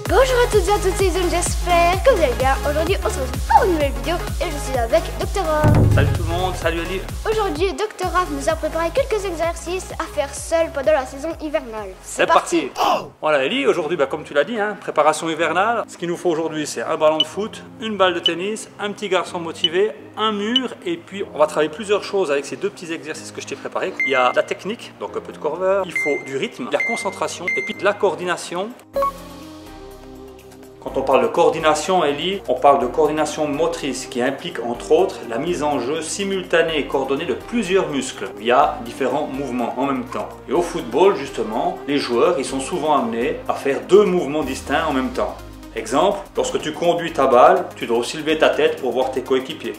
Bonjour à toutes et à tous, c'est Zone, j'espère que vous allez bien. Aujourd'hui, on se retrouve pour une nouvelle vidéo et je suis avec Dr. Raph. Salut tout le monde, salut Ali. Aujourd'hui, Dr. Raph nous a préparé quelques exercices à faire seul pendant la saison hivernale. C'est parti. Voilà Ali, aujourd'hui, comme tu l'as dit, préparation hivernale. Ce qu'il nous faut aujourd'hui, c'est un ballon de foot, une balle de tennis, un petit garçon motivé, un mur, et puis on va travailler plusieurs choses avec ces deux petits exercices que je t'ai préparés. Il y a de la technique, donc un peu de corveur, il faut du rythme, de la concentration, et puis de la coordination. Quand on parle de coordination, Ellie, on parle de coordination motrice qui implique entre autres la mise en jeu simultanée et coordonnée de plusieurs muscles via différents mouvements en même temps. Et au football, justement, les joueurs ils sont souvent amenés à faire deux mouvements distincts en même temps. Exemple, lorsque tu conduis ta balle, tu dois aussi lever ta tête pour voir tes coéquipiers.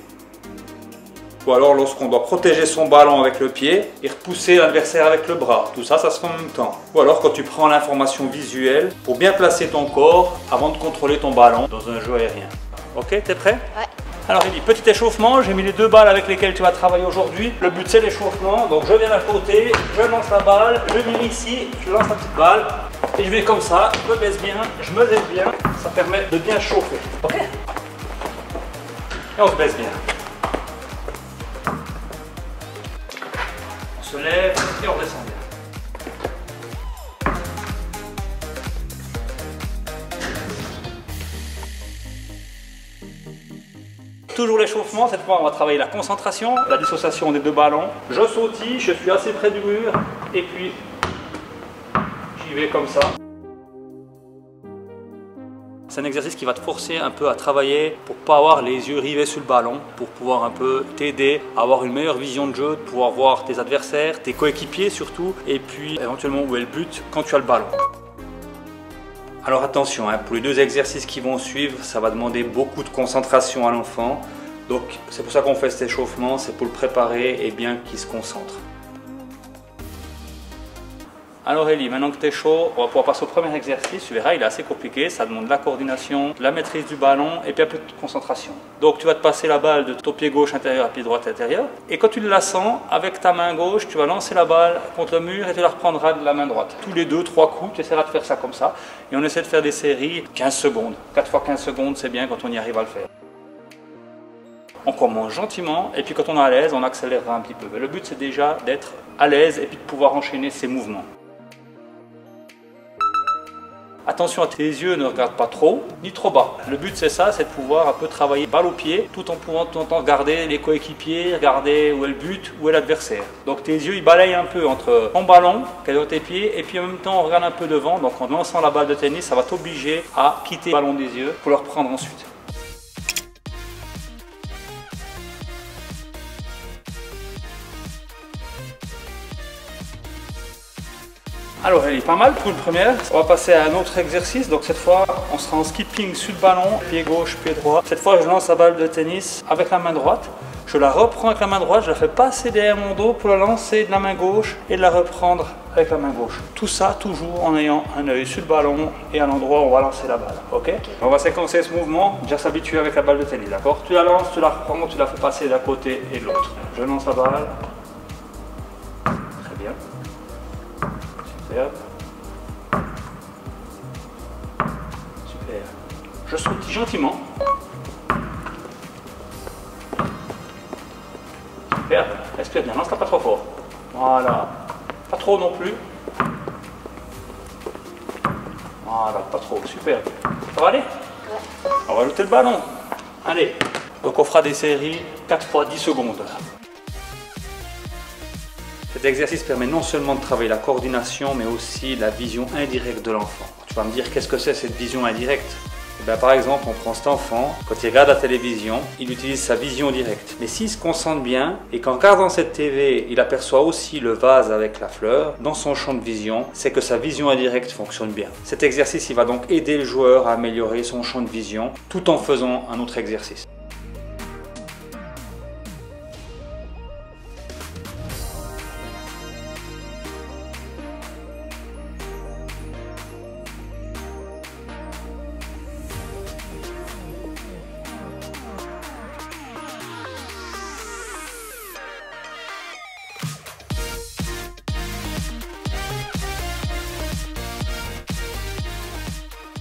Ou alors lorsqu'on doit protéger son ballon avec le pied et repousser l'adversaire avec le bras. Tout ça, ça se fait en même temps. Ou alors quand tu prends l'information visuelle pour bien placer ton corps avant de contrôler ton ballon dans un jeu aérien. Ok, t'es prêt? Ouais. Alors il dit petit échauffement, j'ai mis les deux balles avec lesquelles tu vas travailler aujourd'hui. Le but c'est l'échauffement, donc je viens d'un côté, je lance la balle, je viens ici, je lance la petite balle et je vais comme ça, je me baisse bien, je me lève bien, ça permet de bien chauffer. Ok? Et on se baisse bien. On se lève et on redescend bien. Toujours l'échauffement, cette fois on va travailler la concentration, la dissociation des deux ballons. Je sautille, je suis assez près du mur et puis j'y vais comme ça. C'est un exercice qui va te forcer un peu à travailler pour ne pas avoir les yeux rivés sur le ballon, pour pouvoir un peu t'aider à avoir une meilleure vision de jeu, de pouvoir voir tes adversaires, tes coéquipiers surtout, et puis éventuellement où est le but quand tu as le ballon. Alors attention, pour les deux exercices qui vont suivre, ça va demander beaucoup de concentration à l'enfant. Donc c'est pour ça qu'on fait cet échauffement, c'est pour le préparer et bien qu'il se concentre. Alors Ellie, maintenant que tu es chaud, on va pouvoir passer au premier exercice. Tu verras, il est assez compliqué, ça demande de la coordination, de la maîtrise du ballon et puis un peu de concentration. Donc tu vas te passer la balle de ton pied gauche intérieur à pied droit intérieur. Et quand tu la sens, avec ta main gauche, tu vas lancer la balle contre le mur et tu la reprendras de la main droite. Tous les 2-3 coups, tu essaieras de faire ça comme ça. Et on essaie de faire des séries 15 secondes. 4 fois 15 secondes, c'est bien quand on y arrive à le faire. On commence gentiment et puis quand on est à l'aise, on accélérera un petit peu. Mais le but c'est déjà d'être à l'aise et puis de pouvoir enchaîner ces mouvements. Attention à tes yeux, ne regarde pas trop, ni trop bas. Le but c'est ça, c'est de pouvoir un peu travailler balle au pied, tout en pouvant de temps en temps regarder les coéquipiers, regarder où est le but, où est l'adversaire. Donc tes yeux ils balayent un peu entre ton ballon, qui est dans tes pieds, et puis en même temps on regarde un peu devant. Donc en lançant la balle de tennis, ça va t'obliger à quitter le ballon des yeux pour le reprendre ensuite. Alors elle est pas mal pour une première. On va passer à un autre exercice. Donc cette fois on sera en skipping sur le ballon, pied gauche, pied droit. Cette fois je lance la balle de tennis avec la main droite. Je la reprends avec la main droite, je la fais passer derrière mon dos pour la lancer de la main gauche et de la reprendre avec la main gauche. Tout ça toujours en ayant un œil sur le ballon et à l'endroit où on va lancer la balle. Ok? On va séquencer ce mouvement, déjà s'habituer avec la balle de tennis, d'accord? Tu la lances, tu la reprends, tu la fais passer d'un côté et de l'autre. Je lance la balle. Très bien. Super. Super. Je saute gentiment. Super. Respire bien. Lance-la pas trop fort. Voilà. Pas trop non plus. Voilà. Pas trop. Super. Ça va aller? Ouais. On va ajouter le ballon. Allez. Donc on fera des séries 4 fois 10 secondes. Cet exercice permet non seulement de travailler la coordination, mais aussi la vision indirecte de l'enfant. Tu vas me dire, qu'est-ce que c'est cette vision indirecte? Par exemple, on prend cet enfant, quand il regarde la télévision, il utilise sa vision directe. Mais s'il se concentre bien et qu'en regardant cette TV, il aperçoit aussi le vase avec la fleur dans son champ de vision, c'est que sa vision indirecte fonctionne bien. Cet exercice, il va donc aider le joueur à améliorer son champ de vision tout en faisant un autre exercice.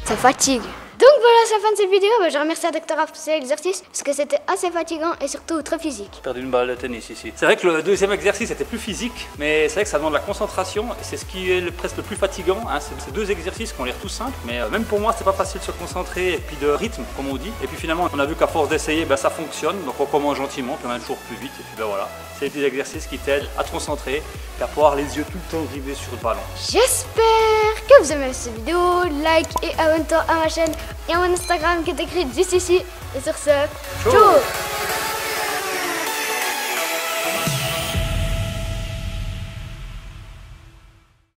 Ça fatigue. Donc voilà, c'est la fin de cette vidéo. Je remercie le docteur pour ces exercices parce que c'était assez fatigant et surtout très physique. J'ai perdu une balle de tennis ici. C'est vrai que le deuxième exercice était plus physique, mais c'est vrai que ça demande de la concentration et c'est ce qui est presque le plus fatigant. Hein. C'est deux exercices qui ont l'air tout simples, mais même pour moi, c'est pas facile de se concentrer et puis de rythme, comme on dit. Et puis finalement, on a vu qu'à force d'essayer, ça fonctionne. Donc on commence gentiment, puis on va toujours plus vite. Et puis voilà, c'est des exercices qui t'aident à te concentrer et à pouvoir les yeux tout le temps rivés sur le ballon. J'espère que vous aimez cette vidéo. Like et abonne-toi à ma chaîne et à mon Instagram qui est écrit juste ici. Et sur ce, ciao.